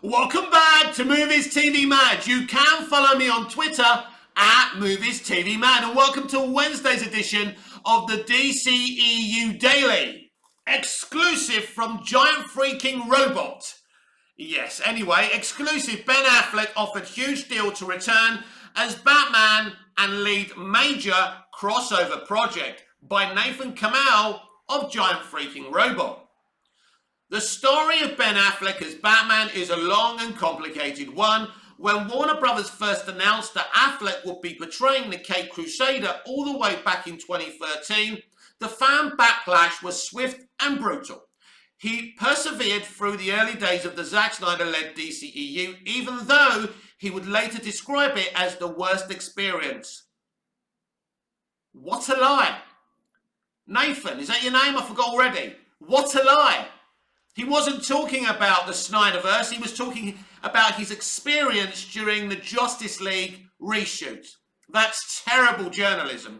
Welcome back to Movies TV Mad. You can follow me on Twitter at Movies TV Mad, and welcome to Wednesday's edition of the DCEU Daily, exclusive from Giant Freaking Robot. Yes, anyway, exclusive. Ben Affleck offered huge deal to return as Batman and lead major crossover project by Nathan Kamel of Giant Freaking Robot. The story of Ben Affleck as Batman is a long and complicated one. When Warner Brothers first announced that Affleck would be portraying the Caped Crusader all the way back in 2013, the fan backlash was swift and brutal. He persevered through the early days of the Zack Snyder-led DCEU, even though he would later describe it as the worst experience. What a lie. Nathan, is that your name? I forgot already. What a lie. He wasn't talking about the Snyderverse, he was talking about his experience during the Justice League reshoot. That's terrible journalism.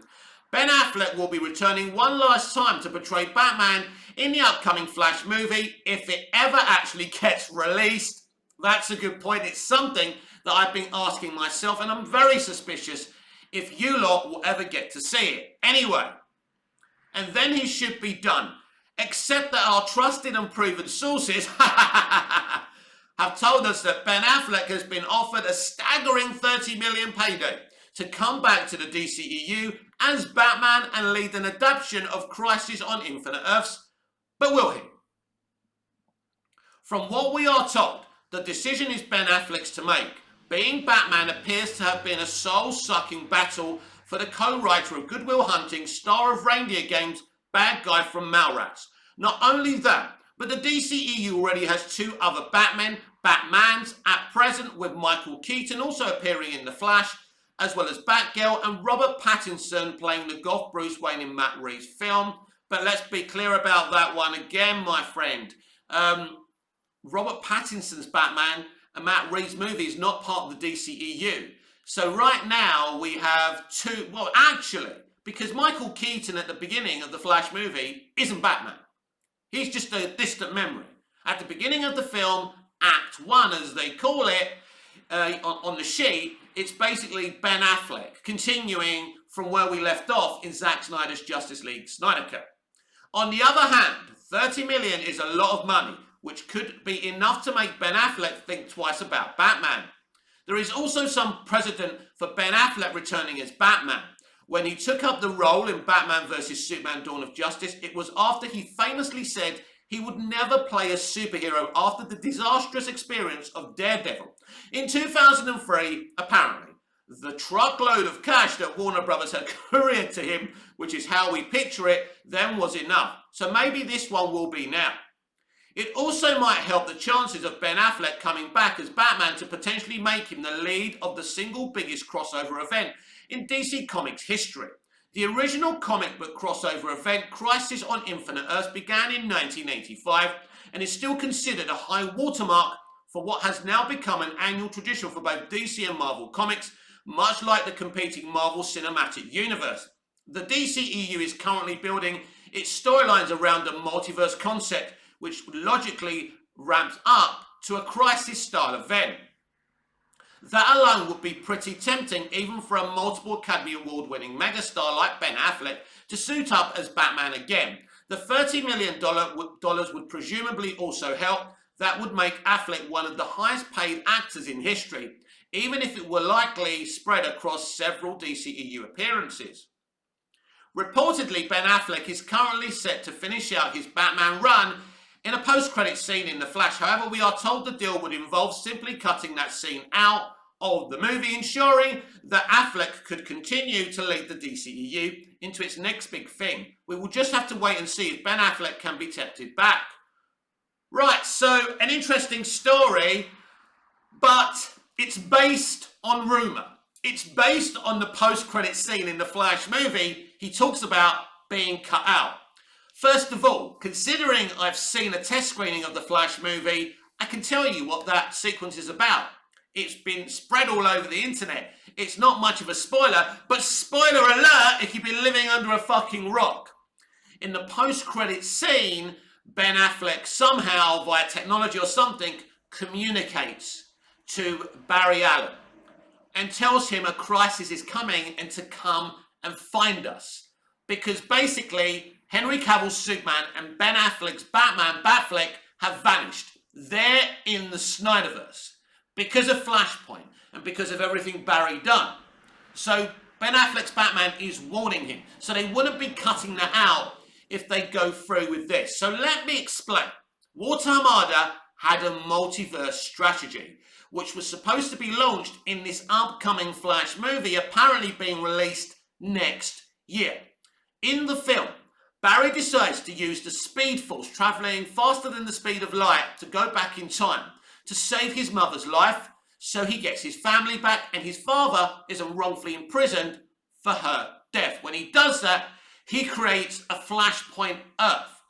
Ben Affleck will be returning one last time to portray Batman in the upcoming Flash movie, if it ever actually gets released. That's a good point. It's something that I've been asking myself, and I'm very suspicious if you lot will ever get to see it. Anyway, and then he should be done. Except that our trusted and proven sources have told us that Ben Affleck has been offered a staggering $30 million payday to come back to the DCEU as Batman and lead an adaptation of Crisis on Infinite Earths. But will he? From what we are told, the decision is Ben Affleck's to make. Being Batman appears to have been a soul-sucking battle for the co-writer of Good Will Hunting, star of reindeer games, bad guy from Mallrats. Not only that, but the DCEU already has two other Batmans at present, with Michael Keaton also appearing in The Flash, as well as Batgirl, and Robert Pattinson playing the goth Bruce Wayne in Matt Reeves' film. But let's be clear about that one again, my friend. Robert Pattinson's Batman and Matt Reeves' movie is not part of the DCEU. So right now we have two, well actually, because Michael Keaton at the beginning of the Flash movie isn't Batman. He's just a distant memory. At the beginning of the film, Act 1 as they call it, on the sheet, it's basically Ben Affleck continuing from where we left off in Zack Snyder's Justice League Snyder Cut. On the other hand, $30 million is a lot of money, which could be enough to make Ben Affleck think twice about Batman. There is also some precedent for Ben Affleck returning as Batman. When he took up the role in Batman vs. Superman Dawn of Justice, it was after he famously said he would never play a superhero after the disastrous experience of Daredevil. In 2003, apparently, the truckload of cash that Warner Brothers had couriered to him, which is how we picture it, then was enough. So maybe this one will be now. It also might help the chances of Ben Affleck coming back as Batman to potentially make him the lead of the single biggest crossover event in DC Comics history. The original comic book crossover event, Crisis on Infinite Earths, began in 1985 and is still considered a high watermark for what has now become an annual tradition for both DC and Marvel Comics, much like the competing Marvel Cinematic Universe. The DCEU is currently building its storylines around a multiverse concept, which logically ramps up to a Crisis-style event. That alone would be pretty tempting even for a multiple Academy Award-winning megastar like Ben Affleck to suit up as Batman again. The $30 million would presumably also help. That would make Affleck one of the highest paid actors in history, even if it were likely spread across several DCEU appearances. Reportedly, Ben Affleck is currently set to finish out his Batman run in a post-credit scene in The Flash. However, we are told the deal would involve simply cutting that scene out of the movie, ensuring that Affleck could continue to lead the DCEU into its next big thing. We will just have to wait and see if Ben Affleck can be tempted back. Right, so an interesting story, but it's based on rumour. It's based on the post-credit scene in the Flash movie he talks about being cut out. First of all, considering I've seen a test screening of the Flash movie, I can tell you what that sequence is about. It's been spread all over the internet. It's not much of a spoiler, but spoiler alert if you've been living under a fucking rock. In the post-credit scene, Ben Affleck somehow, via technology or something, communicates to Barry Allen and tells him a crisis is coming and to come and find us. Because basically, Henry Cavill's Superman and Ben Affleck's Batman, Batfleck, have vanished. They're in the Snyderverse because of Flashpoint and because of everything Barry done. So Ben Affleck's Batman is warning him. So they wouldn't be cutting that out if they go through with this. So let me explain. Walter Hamada had a multiverse strategy, which was supposed to be launched in this upcoming Flash movie, apparently being released next year. In the film, Barry decides to use the Speed Force, travelling faster than the speed of light, to go back in time to save his mother's life, so he gets his family back and his father isn't wrongfully imprisoned for her death. When he does that, he creates a Flashpoint Earth.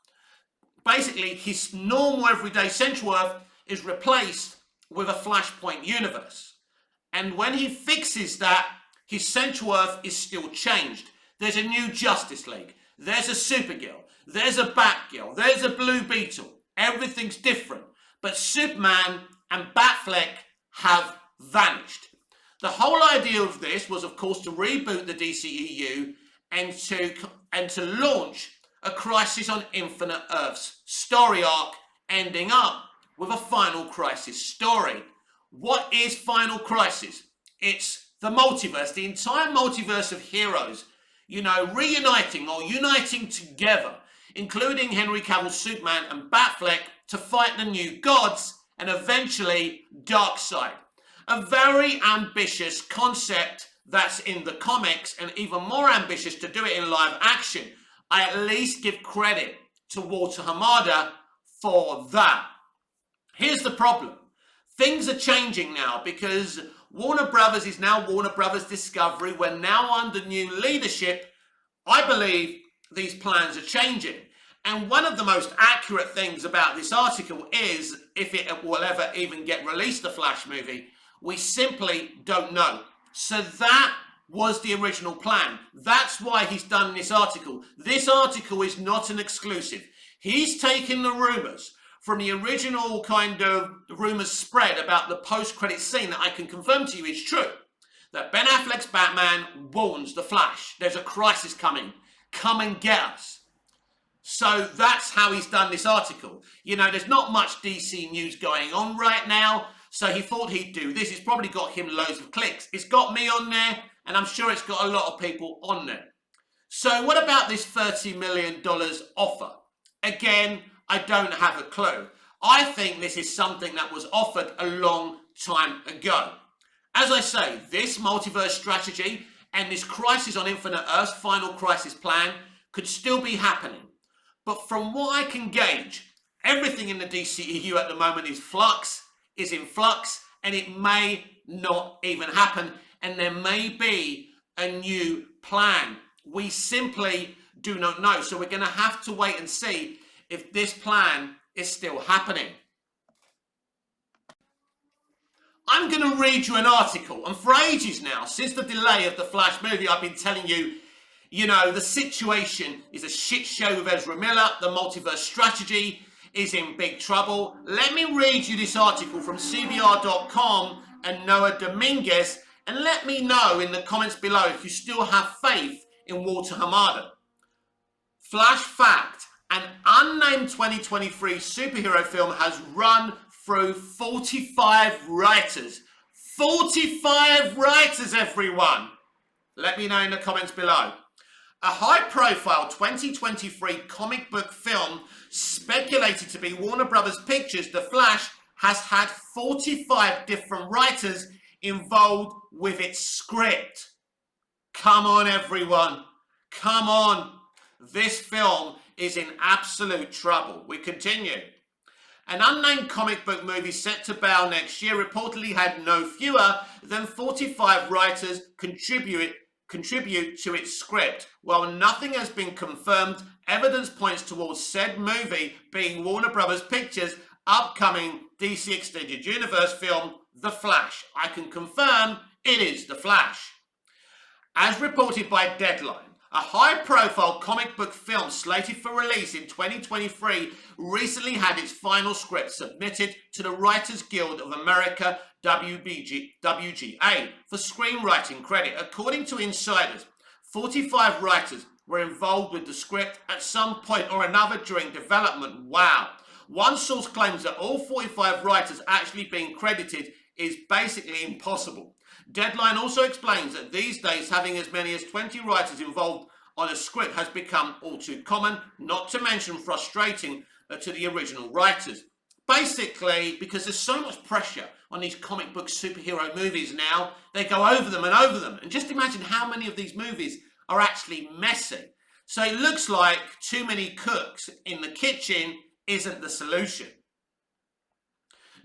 Basically, his normal everyday Central Earth is replaced with a Flashpoint universe. And when he fixes that, his Central Earth is still changed. There's a new Justice League. There's a Supergirl. There's a Batgirl. There's a Blue Beetle. Everything's different. But Superman and Batfleck have vanished. The whole idea of this was, of course, to reboot the DCEU and to launch a Crisis on Infinite Earths story arc, ending up with a Final Crisis story. What is Final Crisis? It's the multiverse, the entire multiverse of heroes, reuniting or uniting together, including Henry Cavill's Superman and Batfleck, to fight the new gods and eventually Darkseid. A very ambitious concept that's in the comics, and even more ambitious to do it in live action. I at least give credit to Walter Hamada for that. Here's the problem. Things are changing now because Warner Brothers is now Warner Brothers Discovery. We're now under new leadership. I believe these plans are changing. And one of the most accurate things about this article is, if it will ever even get released, the Flash movie, we simply don't know. So that was the original plan. That's why he's done this article. This article is not an exclusive. He's taken the rumours from the original kind of rumours spread about the post-credit scene that I can confirm to you is true. That Ben Affleck's Batman warns the Flash, there's a crisis coming. Come and get us. So that's how he's done this article. There's not much DC news going on right now, so he thought he'd do this. It's probably got him loads of clicks. It's got me on there, and I'm sure it's got a lot of people on there. So what about this $30 million offer? Again, I don't have a clue. I think this is something that was offered a long time ago. As I say, this multiverse strategy and this Crisis on Infinite Earths Final Crisis plan could still be happening. But from what I can gauge, everything in the DCEU at the moment is in flux, and it may not even happen, and there may be a new plan. We simply do not know. So we're going to have to wait and see if this plan is still happening. I'm going to read you an article, and for ages now, since the delay of the Flash movie, I've been telling you, the situation is a shit show with Ezra Miller. The multiverse strategy is in big trouble. Let me read you this article from CBR.com and Noah Dominguez, and let me know in the comments below if you still have faith in Walter Hamada. Flash fact: an unnamed 2023 superhero film has run through 45 writers. 45 writers, everyone! Let me know in the comments below. A high-profile 2023 comic book film speculated to be Warner Brothers Pictures' The Flash has had 45 different writers involved with its script. Come on, everyone. Come on. This film is in absolute trouble. We continue. An unnamed comic book movie set to bail next year reportedly had no fewer than 45 writers contribute to its script. While nothing has been confirmed, evidence points towards said movie being Warner Brothers Pictures' upcoming DC Extended Universe film, The Flash. I can confirm it is The Flash. As reported by Deadline, A high-profile comic book film slated for release in 2023 recently had its final script submitted to the Writers Guild of America WGA for screenwriting credit. According to insiders, 45 writers were involved with the script at some point or another during development. Wow. One source claims that all 45 writers actually being credited is basically impossible. Deadline also explains that these days having as many as 20 writers involved on a script has become all too common, not to mention frustrating to the original writers. Basically, because there's so much pressure on these comic book superhero movies now, they go over them and over them. And just imagine how many of these movies are actually messy. So it looks like too many cooks in the kitchen isn't the solution.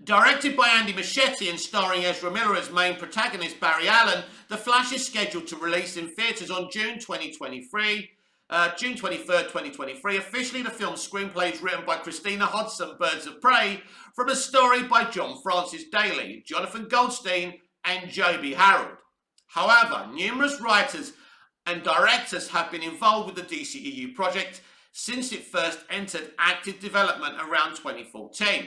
Directed by Andy Muschietti and starring Ezra Miller as main protagonist Barry Allen, The Flash is scheduled to release in theatres on June 23rd, 2023. Officially, the film's screenplay is written by Christina Hodson, Birds of Prey, from a story by John Francis Daley, Jonathan Goldstein, and Joby Harold. However, numerous writers and directors have been involved with the DCEU project since it first entered active development around 2014.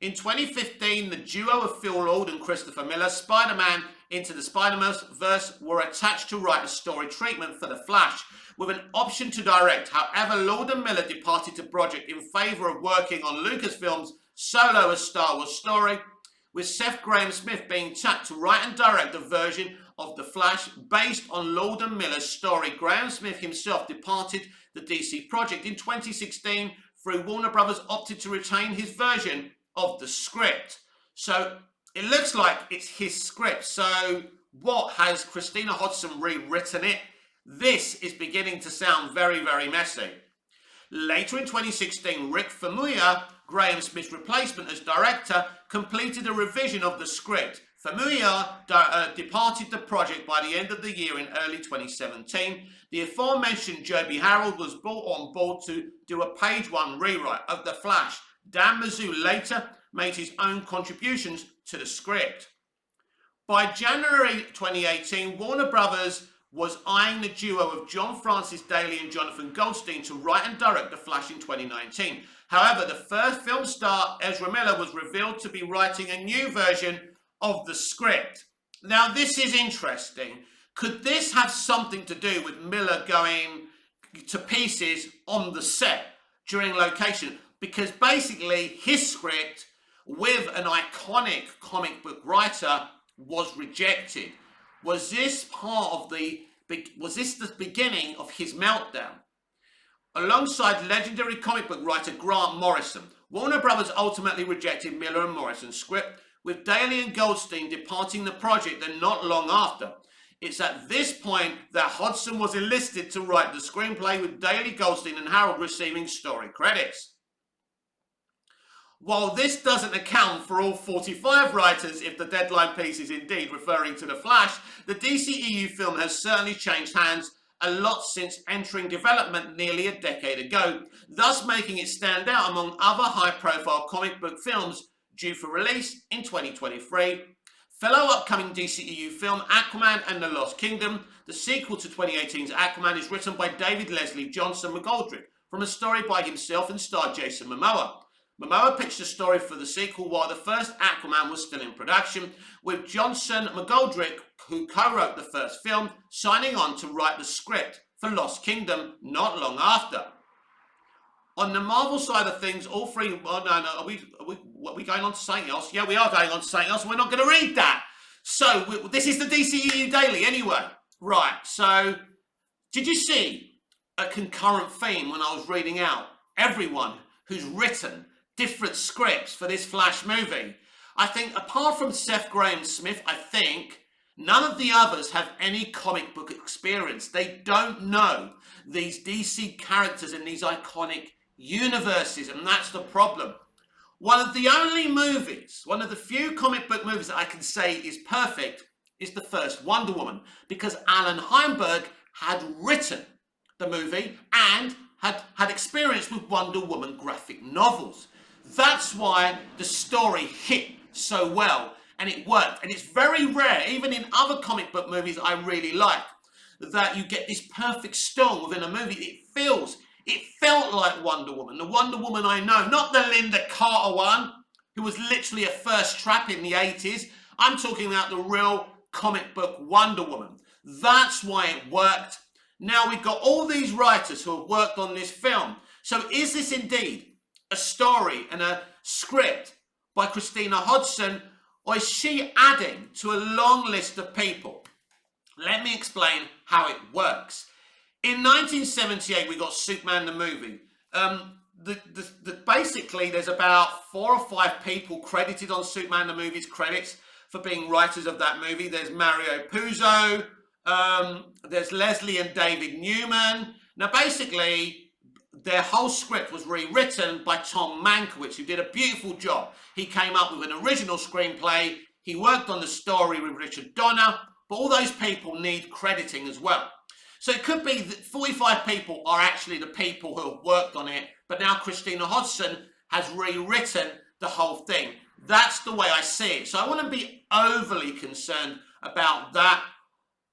In 2015, the duo of Phil Lord and Christopher Miller, Spider-Man Into the Spider-Verse, were attached to write a story treatment for The Flash, with an option to direct. However, Lord and Miller departed the project in favour of working on Lucasfilm's Solo: A Star Wars Story, with Seth Grahame-Smith being tapped to write and direct a version of The Flash based on Lord and Miller's story. Grahame-Smith himself departed the DC project in 2016 through Warner Brothers opted to retain his version of the script. So it looks like it's his script. So what, has Christina Hodson rewritten it? This is beginning to sound very, very messy. Later in 2016, Rick Famuyiwa, Grahame-Smith's replacement as director, completed a revision of the script. Famuyiwa departed the project by the end of the year in early 2017. The aforementioned Joby Harold was brought on board to do a page one rewrite of The Flash. Dan Mazzou later made his own contributions to the script. By January 2018, Warner Brothers was eyeing the duo of John Francis Daley and Jonathan Goldstein to write and direct The Flash in 2019. However, the first film star, Ezra Miller, was revealed to be writing a new version of the script. Now, this is interesting. Could this have something to do with Miller going to pieces on the set during location? Because basically his script with an iconic comic book writer was rejected. Was this the beginning of his meltdown? Alongside legendary comic book writer Grant Morrison, Warner Brothers ultimately rejected Miller and Morrison's script, with Daley and Goldstein departing the project and not long after. It's at this point that Hodson was enlisted to write the screenplay, with Daley, Goldstein and Harold receiving story credits. While this doesn't account for all 45 writers, if the Deadline piece is indeed referring to The Flash, the DCEU film has certainly changed hands a lot since entering development nearly a decade ago, thus making it stand out among other high-profile comic book films due for release in 2023. Fellow upcoming DCEU film Aquaman and the Lost Kingdom, the sequel to 2018's Aquaman, is written by David Leslie Johnson McGoldrick from a story by himself and starred Jason Momoa. Momoa pitched the story for the sequel while the first Aquaman was still in production, with Johnson McGoldrick, who co-wrote the first film, signing on to write the script for Lost Kingdom not long after. On the Marvel side of things, all three... Oh, no, are we going on to something else? Yeah, we are going on to something else. We're not going to read that. So, this is the DCEU Daily anyway. Right, so, did you see a concurrent theme when I was reading out everyone who's written different scripts for this Flash movie? I think, apart from Seth Grahame-Smith, I think none of the others have any comic book experience. They don't know these DC characters in these iconic universes, and that's the problem. One of the only movies, one of the few comic book movies that I can say is perfect is the first Wonder Woman, because Alan Heinberg had written the movie and had experience with Wonder Woman graphic novels. That's why the story hit so well and it worked. And it's very rare, even in other comic book movies I really like. that you get this perfect storm within a movie. It felt like Wonder Woman, the Wonder Woman I know, not the Linda Carter one, who was literally a first trap in the 80s. I'm talking about the real comic book Wonder Woman. That's why it worked. Now we've got all these writers who have worked on this film. So is this indeed a story and a script by Christina Hodson, or is she adding to a long list of people? Let me explain how it works. In 1978, we got Superman the movie. Basically, there's about 4 or 5 people credited on Superman the movie's credits for being writers of that movie. There's Mario Puzo, there's Leslie and David Newman. Now, basically, their whole script was rewritten by Tom Mankiewicz, who did a beautiful job. He came up with an original screenplay. He worked on the story with Richard Donner, but all those people need crediting as well. So it could be that 45 people are actually the people who have worked on it, but now Christina Hodson has rewritten the whole thing. That's the way I see it. So I wouldn't be overly concerned about that,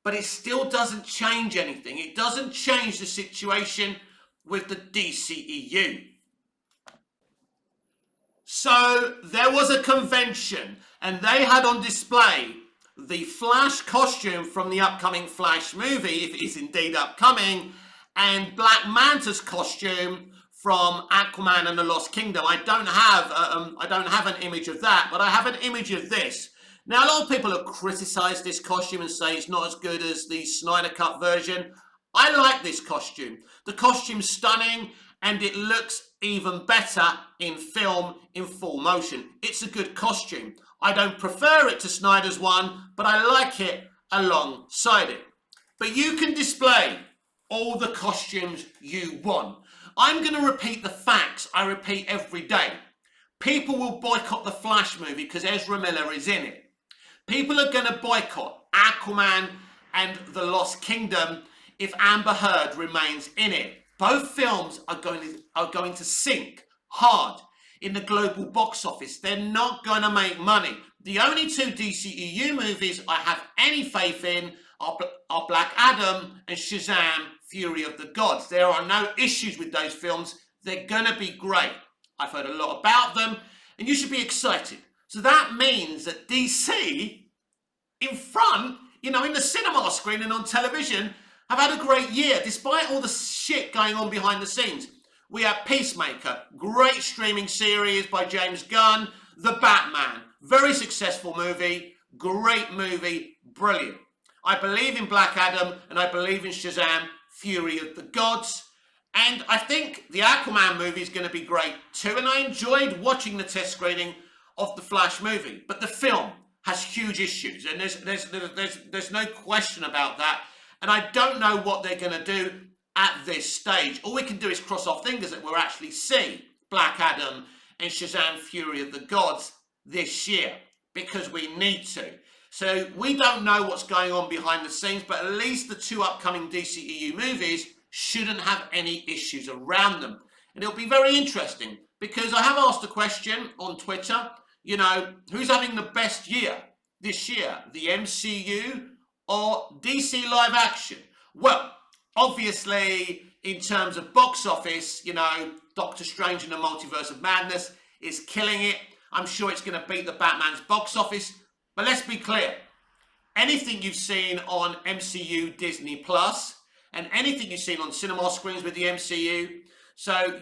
but it still doesn't change anything. It doesn't change the situation with the DCEU. So there was a convention and they had on display the Flash costume from the upcoming Flash movie, if it is indeed upcoming, and Black Manta's costume from Aquaman and the Lost Kingdom. I don't have an image of that, but I have an image of this. Now, a lot of people have criticised this costume and say it's not as good as the Snyder Cut version. I like this costume. The costume's stunning and it looks even better in film, in full motion. It's a good costume. I don't prefer it to Snyder's one, but I like it alongside it. But you can display all the costumes you want. I'm going to repeat the facts I repeat every day. People will boycott the Flash movie because Ezra Miller is in it. People are going to boycott Aquaman and the Lost Kingdom if Amber Heard remains in it. Both films are going to sink hard in the global box office. They're not going to make money. The only 2 DCEU movies I have any faith in are Black Adam and Shazam! Fury of the Gods. There are no issues with those films. They're going to be great. I've heard a lot about them and you should be excited. So that means that DC in front, in the cinema screen and on television, have had a great year, despite all the shit going on behind the scenes. We have Peacemaker, great streaming series by James Gunn. The Batman, very successful movie, great movie, brilliant. I believe in Black Adam and I believe in Shazam! Fury of the Gods. And I think the Aquaman movie is going to be great too. And I enjoyed watching the test screening of the Flash movie. But the film has huge issues and there's no question about that. And I don't know what they're going to do at this stage. All we can do is cross our fingers that we'll actually see Black Adam and Shazam! Fury of the Gods this year, because we need to. So we don't know what's going on behind the scenes, but at least the 2 upcoming DCEU movies shouldn't have any issues around them. And it'll be very interesting, because I have asked a question on Twitter, who's having the best year this year, the MCU or DC live action? Well, obviously, in terms of box office, Doctor Strange and the Multiverse of Madness is killing it. I'm sure it's going to beat the Batman's box office. But let's be clear. Anything you've seen on MCU Disney Plus and anything you've seen on cinema screens with the MCU. So,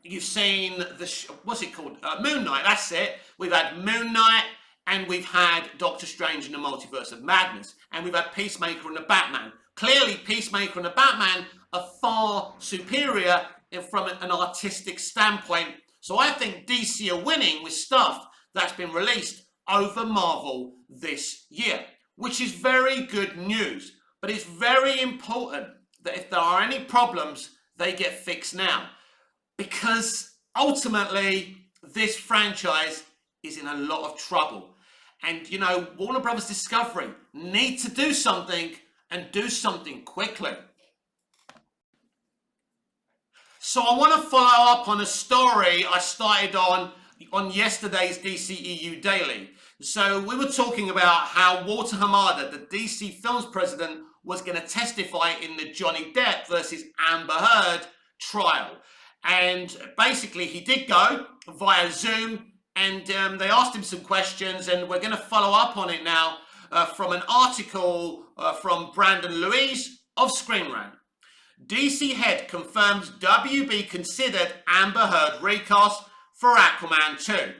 you've seen what's it called? Moon Knight, that's it. We've had Moon Knight and we've had Doctor Strange and the Multiverse of Madness. And we've had Peacemaker and the Batman. Clearly, Peacemaker and the Batman are far superior from an artistic standpoint. So I think DC are winning with stuff that's been released over Marvel this year, which is very good news. But it's very important that if there are any problems, they get fixed now. Because ultimately, this franchise is in a lot of trouble. And, Warner Brothers Discovery need to do something and do something quickly. So I want to follow up on a story I started on yesterday's DCEU Daily. So we were talking about how Walter Hamada, the DC Films president, was going to testify in the Johnny Depp versus Amber Heard trial. And basically he did go via Zoom, and they asked him some questions, and we're going to follow up on it now from an article from Brandon Louise of Screen Rant. DC head confirms WB considered Amber Heard recast for Aquaman 2.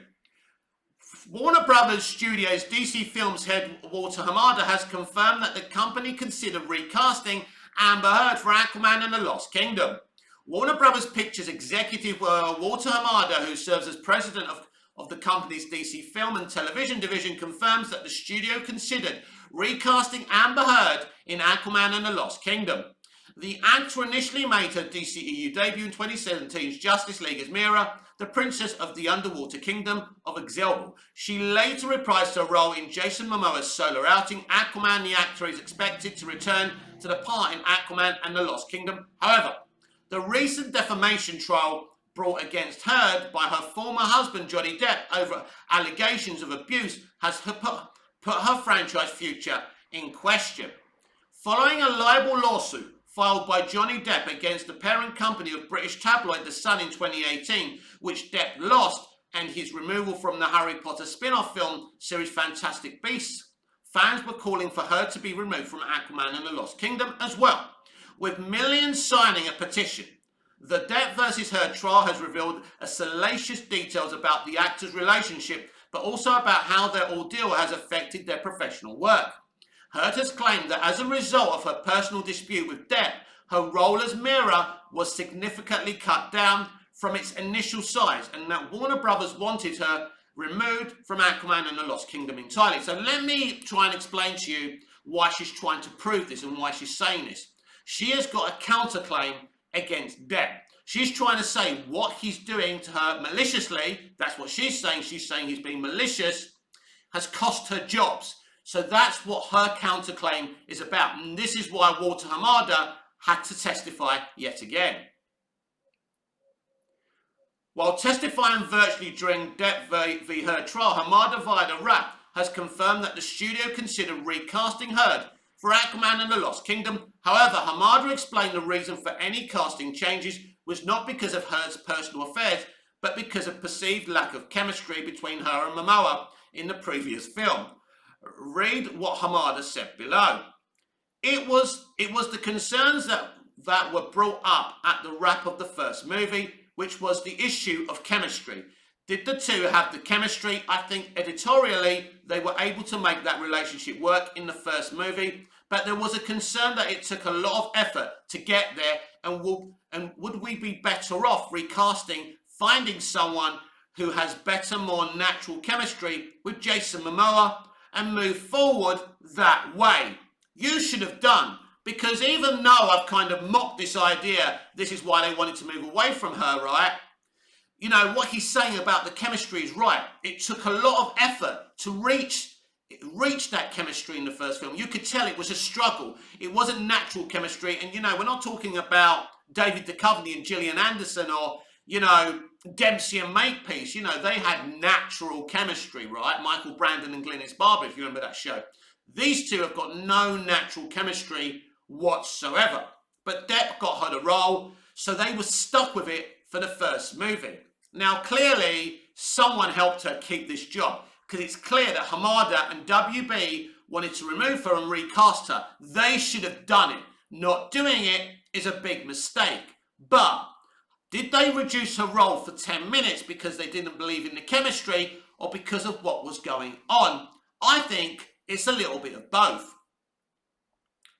Warner Brothers Studios DC Films head Walter Hamada has confirmed that the company considered recasting Amber Heard for Aquaman and the Lost Kingdom. Warner Brothers Pictures executive Walter Hamada, who serves as president of the company's DC Film and Television division, confirms that the studio considered recasting Amber Heard in Aquaman and the Lost Kingdom. The actor initially made her DCEU debut in 2017's Justice League as Mera, the princess of the underwater kingdom of Exelbel. She later reprised her role in Jason Momoa's solo outing, Aquaman. The actor is expected to return to the part in Aquaman and the Lost Kingdom. However, the recent defamation trial brought against Heard by her former husband Johnny Depp over allegations of abuse has put her franchise future in question. Following a libel lawsuit filed by Johnny Depp against the parent company of British tabloid The Sun in 2018, which Depp lost, and his removal from the Harry Potter spin-off film series Fantastic Beasts, fans were calling for her to be removed from Aquaman and the Lost Kingdom as well, with millions signing a petition. The Depp versus Heard trial has revealed salacious details about the actors' relationship, but also about how their ordeal has affected their professional work. Heard has claimed that as a result of her personal dispute with Depp, her role as Mera was significantly cut down from its initial size, and that Warner Brothers wanted her removed from Aquaman and the Lost Kingdom entirely. So let me try and explain to you why she's trying to prove this and why she's saying this. She has got a counterclaim against Depp. She's trying to say what he's doing to her maliciously, that's what she's saying. She's saying he's being malicious, has cost her jobs. So that's what her counterclaim is about. And this is why Walter Hamada had to testify yet again. While testifying virtually during Depp v. Heard trial, Hamada via the Wrap has confirmed that the studio considered recasting Heard for Aquaman and the Lost Kingdom. However, Hamada explained the reason for any casting changes was not because of Heard's personal affairs, but because of perceived lack of chemistry between her and Momoa in the previous film. Read what Hamada said below. It was the concerns that were brought up at the wrap of the first movie, which was the issue of chemistry. Did the two have the chemistry? I think editorially they were able to make that relationship work in the first movie, but there was a concern that it took a lot of effort to get there, and would we be better off recasting, finding someone who has better, more natural chemistry with Jason Momoa and move forward that way? You should have done, because even though I've kind of mocked this idea, this is why they wanted to move away from her, right? You know, what he's saying about the chemistry is right. It took a lot of effort to reach that chemistry in the first film. You could tell it was a struggle. It wasn't natural chemistry. And, you know, we're not talking about David Duchovny and Gillian Anderson or, you know, Dempsey and Makepeace. You know, they had natural chemistry, right? Michael Brandon and Glynis Barber, if you remember that show. These two have got no natural chemistry whatsoever. But Depp got her the role, so they were stuck with it for the first movie. Now, clearly, someone helped her keep this job, because it's clear that Hamada and WB wanted to remove her and recast her. They should have done it. Not doing it is a big mistake. But did they reduce her role for 10 minutes because they didn't believe in the chemistry or because of what was going on? I think it's a little bit of both.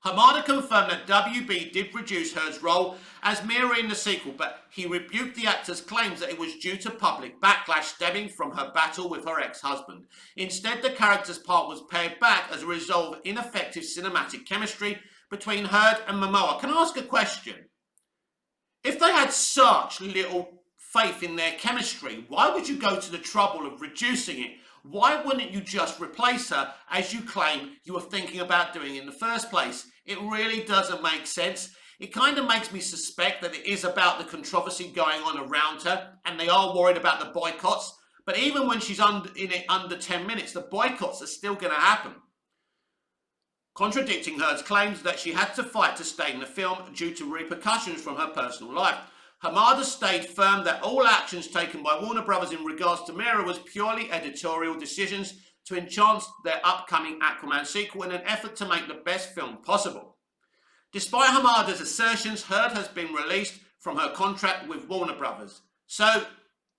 Hamada confirmed that WB did reduce Heard's role as Mera in the sequel, but he rebuked the actor's claims that it was due to public backlash stemming from her battle with her ex-husband. Instead, the character's part was pared back as a result of ineffective cinematic chemistry between Heard and Momoa. Can I ask a question? If they had such little faith in their chemistry, why would you go to the trouble of reducing it? Why wouldn't you just replace her as you claim you were thinking about doing in the first place? It really doesn't make sense. It kind of makes me suspect that it is about the controversy going on around her and they are worried about the boycotts. But even when she's in it under 10 minutes, the boycotts are still going to happen. contradicting Heard's claims that she had to fight to stay in the film due to repercussions from her personal life. Hamada stayed firm that all actions taken by Warner Brothers in regards to Mira was purely editorial decisions to enhance their upcoming Aquaman sequel in an effort to make the best film possible. Despite Hamada's assertions, Heard has been released from her contract with Warner Brothers. So,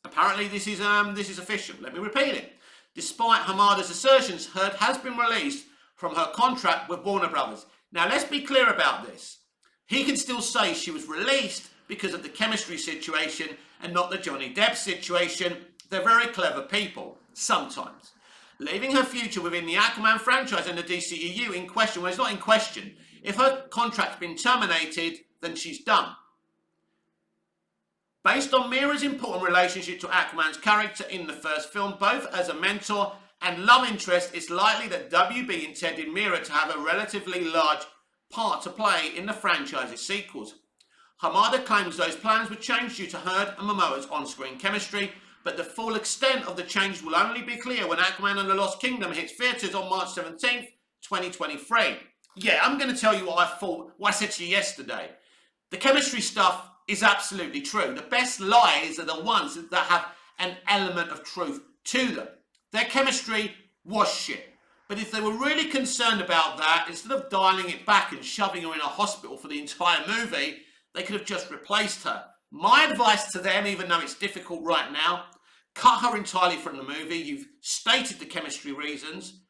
apparently this is official. Let me repeat it. Despite Hamada's assertions, Heard has been released from her contract with Warner Brothers. Now, let's be clear about this. He can still say she was released because of the chemistry situation and not the Johnny Depp situation. They're very clever people, sometimes. Leaving her future within the Aquaman franchise and the DCEU in question, well, it's not in question. If her contract's been terminated, then she's done. Based on Mira's important relationship to Aquaman's character in the first film, both as a mentor and love interest, it's likely that WB intended Mira to have a relatively large part to play in the franchise's sequels. Hamada claims those plans were changed due to Heard and Momoa's on-screen chemistry, but the full extent of the change will only be clear when Aquaman and the Lost Kingdom hits theatres on March 17th, 2023. Yeah, I'm going to tell you what I said to you yesterday. The chemistry stuff is absolutely true. The best lies are the ones that have an element of truth to them. Their chemistry was shit. But if they were really concerned about that, instead of dialing it back and shoving her in a hospital for the entire movie, they could have just replaced her. My advice to them, even though it's difficult right now, cut her entirely from the movie. You've stated the chemistry reasons.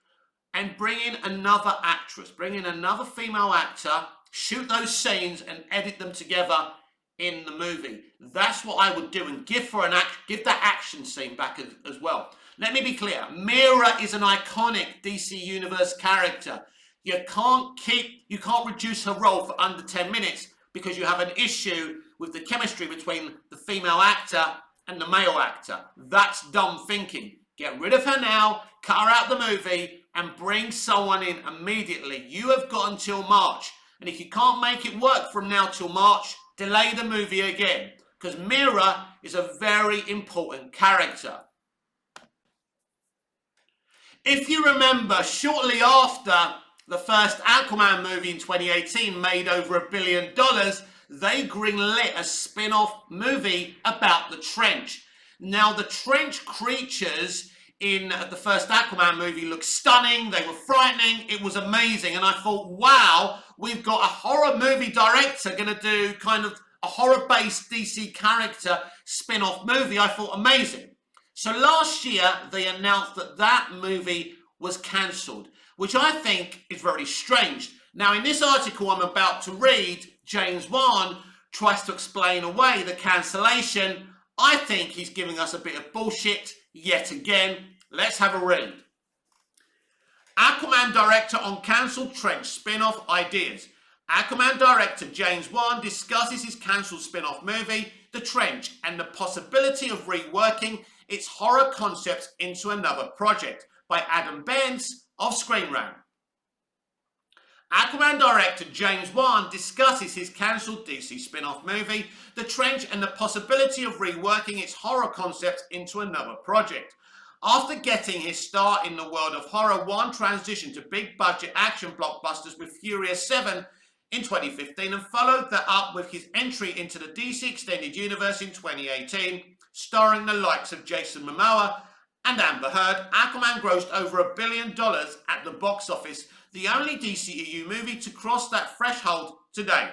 And bring in another actress. Bring in another female actor. Shoot those scenes and edit them together in the movie. That's what I would do. And give that action scene back as well. Let me be clear. Mira is an iconic DC Universe character. You can't reduce her role for under 10 minutes because you have an issue with the chemistry between the female actor and the male actor. That's dumb thinking. Get rid of her now, cut her out of the movie, and bring someone in immediately. You have got until March. And if you can't make it work from now till March, delay the movie again. Because Mira is a very important character. If you remember, shortly after the first Aquaman movie in 2018 made over $1 billion, they greenlit a spin-off movie about the trench. Now, the trench creatures in the first Aquaman movie looked stunning, they were frightening, it was amazing, and I thought, wow, we've got a horror movie director going to do kind of a horror-based DC character spin-off movie. I thought, amazing. So last year, they announced that that movie was cancelled, which I think is very strange. Now, in this article I'm about to read, James Wan tries to explain away the cancellation. I think he's giving us a bit of bullshit yet again. Let's have a read. Aquaman director on cancelled Trench spin-off ideas. Aquaman director James Wan discusses his cancelled spin-off movie, The Trench, and the possibility of reworking its horror concepts into another project by Adam Benz of Screen Rant. Aquaman director James Wan discusses his cancelled DC spin-off movie, The Trench, and the possibility of reworking its horror concepts into another project. After getting his start in the world of horror, Wan transitioned to big-budget action blockbusters with Furious 7 in 2015 and followed that up with his entry into the DC Extended Universe in 2018, starring the likes of Jason Momoa and Amber Heard. Aquaman grossed over $1 billion at the box office, the only DCEU movie to cross that threshold today.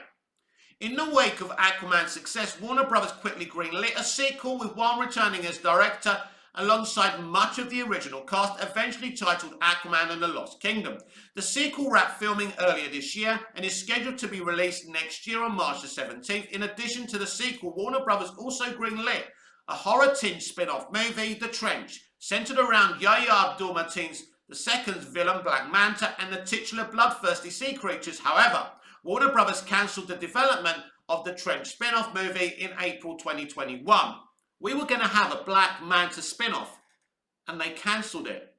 In the wake of Aquaman's success, Warner Brothers quickly greenlit a sequel with Wan returning as director alongside much of the original cast, eventually titled Aquaman and the Lost Kingdom. The sequel wrapped filming earlier this year and is scheduled to be released next year on March the 17th. In addition to the sequel, Warner Brothers also greenlit a horror-tinged spin-off movie, The Trench, centered around Yahya Abdul-Mateen's II's villain Black Manta and the titular bloodthirsty sea creatures. However, Warner Brothers cancelled the development of the Trench spin-off movie in April 2021. We were going to have a Black Manta spin-off, and they cancelled it.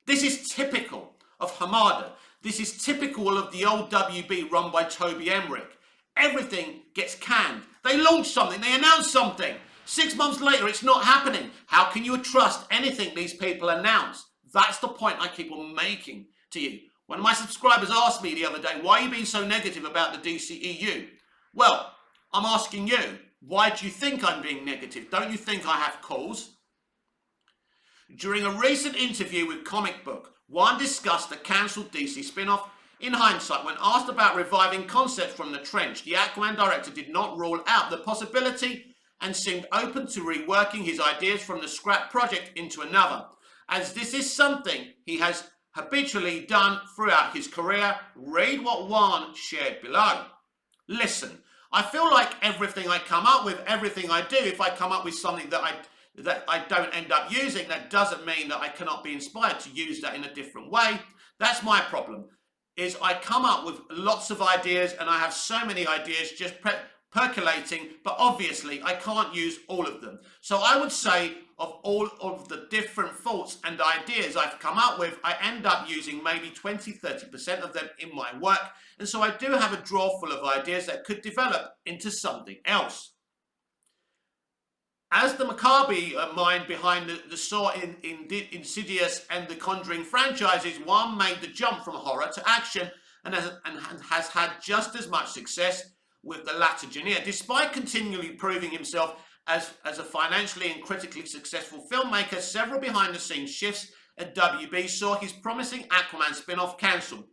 This is typical of Hamada. This is typical of the old WB run by Toby Emmerich. Everything gets canned. They launch something, they announce something. 6 months later, it's not happening. How can you trust anything these people announce? That's the point I keep on making to you. One of my subscribers asked me the other day, why are you being so negative about the DCEU? Well, I'm asking you, why do you think I'm being negative? Don't you think I have cause? During a recent interview with Comic Book, Wan discussed the cancelled DC spin-off. In hindsight, when asked about reviving concepts from the Trench, the Aquaman director did not rule out the possibility and seemed open to reworking his ideas from the scrap project into another, as this is something he has habitually done throughout his career. Read what Wan shared below. Listen, I feel like everything I come up with, everything I do, if I come up with something that I don't end up using, that doesn't mean that I cannot be inspired to use that in a different way. That's my problem, is I come up with lots of ideas and I have so many ideas just percolating, but obviously I can't use all of them. So I would say of all of the different thoughts and ideas I've come up with, I end up using maybe 20-30% of them in my work. And so I do have a drawer full of ideas that could develop into something else. As the macabre mind behind the Saw, Insidious and the Conjuring franchises, Wan made the jump from horror to action and has had just as much success with the latter genre. Despite continually proving himself as a financially and critically successful filmmaker, several behind-the-scenes shifts at WB saw his promising Aquaman spin-off cancelled.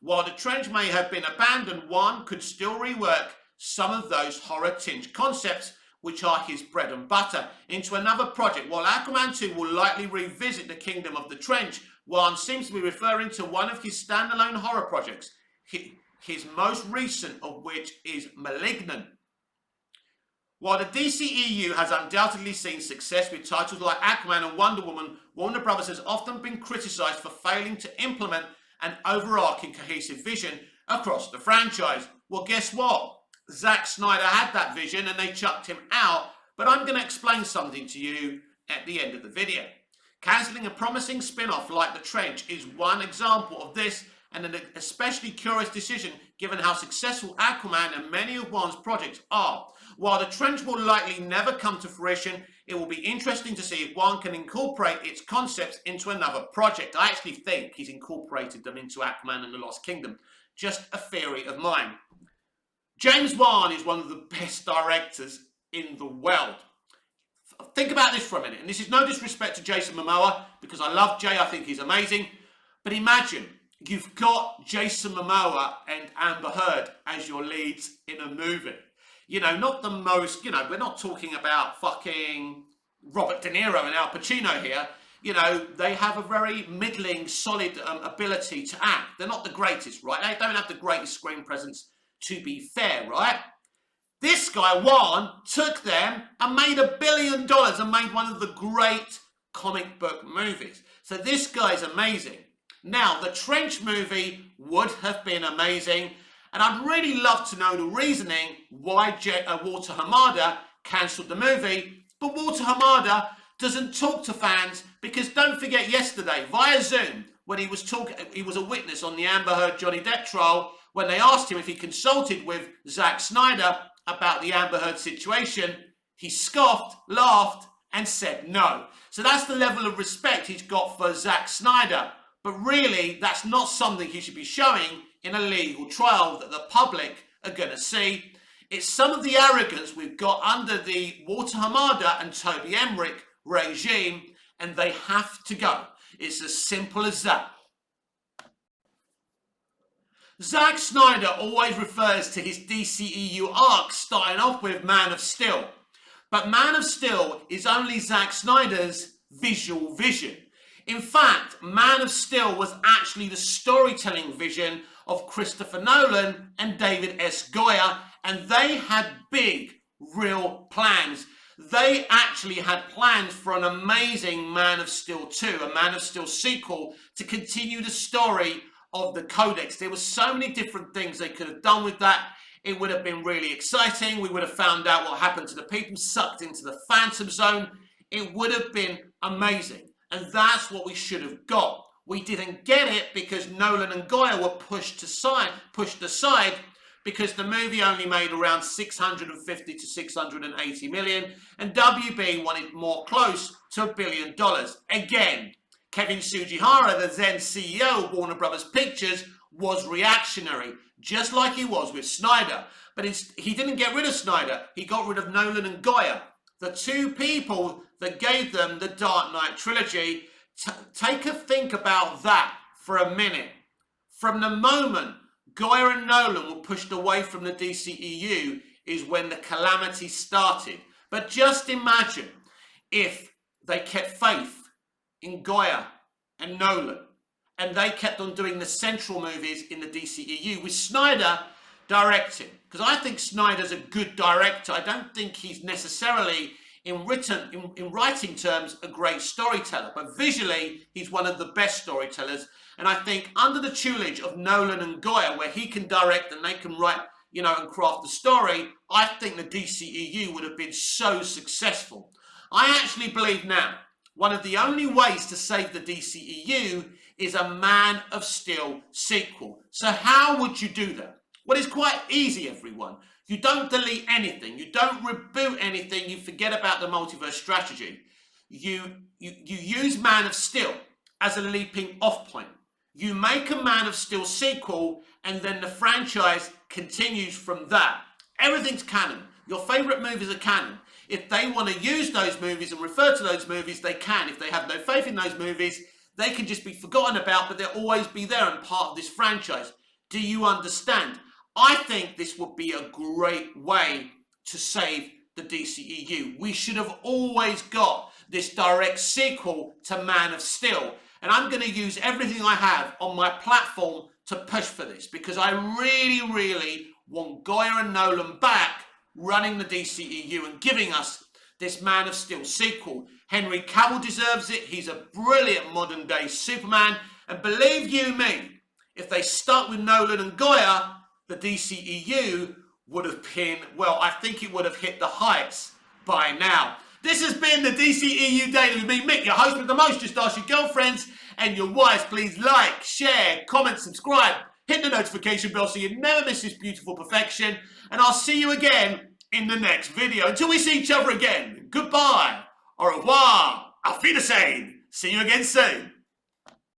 While The Trench may have been abandoned, Wan could still rework some of those horror-tinged concepts, which are his bread and butter, into another project. While Aquaman 2 will likely revisit the kingdom of the Trench, Wan seems to be referring to one of his standalone horror projects, his most recent of which is Malignant. While the DCEU has undoubtedly seen success with titles like Aquaman and Wonder Woman, Warner Bros. Has often been criticised for failing to implement an overarching cohesive vision across the franchise. Well, guess what? Zack Snyder had that vision and they chucked him out, but I'm going to explain something to you at the end of the video. Cancelling a promising spin-off like The Trench is one example of this, and an especially curious decision given how successful Aquaman and many of Wan's projects are. While The Trench will likely never come to fruition, it will be interesting to see if Wan can incorporate its concepts into another project. I actually think he's incorporated them into Aquaman and the Lost Kingdom. Just a theory of mine. James Wan is one of the best directors in the world. Think about this for a minute, and this is no disrespect to Jason Momoa, because I love Jay, I think he's amazing, but imagine you've got Jason Momoa and Amber Heard as your leads in a movie. You know, not the most, you know, we're not talking about fucking Robert De Niro and Al Pacino here. You know, they have a very middling, solid ability to act. They're not the greatest, right? They don't have the greatest screen presence, to be fair, right? This guy, Wan, took them and made $1 billion and made one of the great comic book movies. So this guy's amazing. Now, the Trench movie would have been amazing, and I'd really love to know the reasoning why Walter Hamada cancelled the movie, but Walter Hamada doesn't talk to fans, because don't forget yesterday, via Zoom, when he was a witness on the Amber Heard Johnny Depp trial, when they asked him if he consulted with Zack Snyder about the Amber Heard situation, he scoffed, laughed, and said no. So that's the level of respect he's got for Zack Snyder. But really, that's not something he should be showing in a legal trial that the public are going to see. It's some of the arrogance we've got under the Walter Hamada and Toby Emmerich regime, and they have to go. It's as simple as that. Zack Snyder always refers to his DCEU arc starting off with Man of Steel. But Man of Steel is only Zack Snyder's visual vision. In fact, Man of Steel was actually the storytelling vision of Christopher Nolan and David S. Goyer, and they had big, real plans. They actually had plans for an amazing Man of Steel 2, a Man of Steel sequel, to continue the story of the Codex. There were so many different things they could have done with that. It would have been really exciting. We would have found out what happened to the people sucked into the Phantom Zone. It would have been amazing. And that's what we should have got. We didn't get it because Nolan and Goyer were pushed aside because the movie only made around 650 to 680 million, and WB wanted more close to $1 billion. Again, Kevin Sujihara, the then CEO of Warner Brothers Pictures, was reactionary, just like he was with Snyder. But he didn't get rid of Snyder. He got rid of Nolan and Goya, the two people that gave them the Dark Knight trilogy. Take a think about that for a minute. From the moment Goya and Nolan were pushed away from the DCEU is when the calamity started. But just imagine if they kept faith in Goya and Nolan and they kept on doing the central movies in the DCEU with Snyder directing. Because I think Snyder's a good director. I don't think he's necessarily in writing terms a great storyteller, but visually he's one of the best storytellers. And I think under the tutelage of Nolan and Goya, where he can direct and they can write, you know, and craft the story, I think the DCEU would have been so successful. I actually believe now one of the only ways to save the DCEU is a Man of Steel sequel. So how would you do that? Well, it's quite easy, everyone. You don't delete anything. You don't reboot anything. You forget about the multiverse strategy. You use Man of Steel as a leaping off point. You make a Man of Steel sequel and then the franchise continues from that. Everything's canon. Your favourite movies are canon. If they want to use those movies and refer to those movies, they can. If they have no faith in those movies, they can just be forgotten about, but they'll always be there and part of this franchise. Do you understand? I think this would be a great way to save the DCEU. We should have always got this direct sequel to Man of Steel. And I'm going to use everything I have on my platform to push for this because I really, really want Goya and Nolan back running the DCEU and giving us this Man of Steel sequel. Henry Cavill deserves it. He's a brilliant modern day Superman. And believe you me, if they stuck with Nolan and Goya, the DCEU would have been, well, I think it would have hit the heights by now. This has been the DCEU Daily with me, Mick, your host with the most. Just ask your girlfriends and your wives. Please like, share, comment, subscribe. Hit the notification bell so you never miss this beautiful perfection. And I'll see you again in the next video. Until we see each other again, goodbye, au revoir, auf Wiedersehen. See you again soon.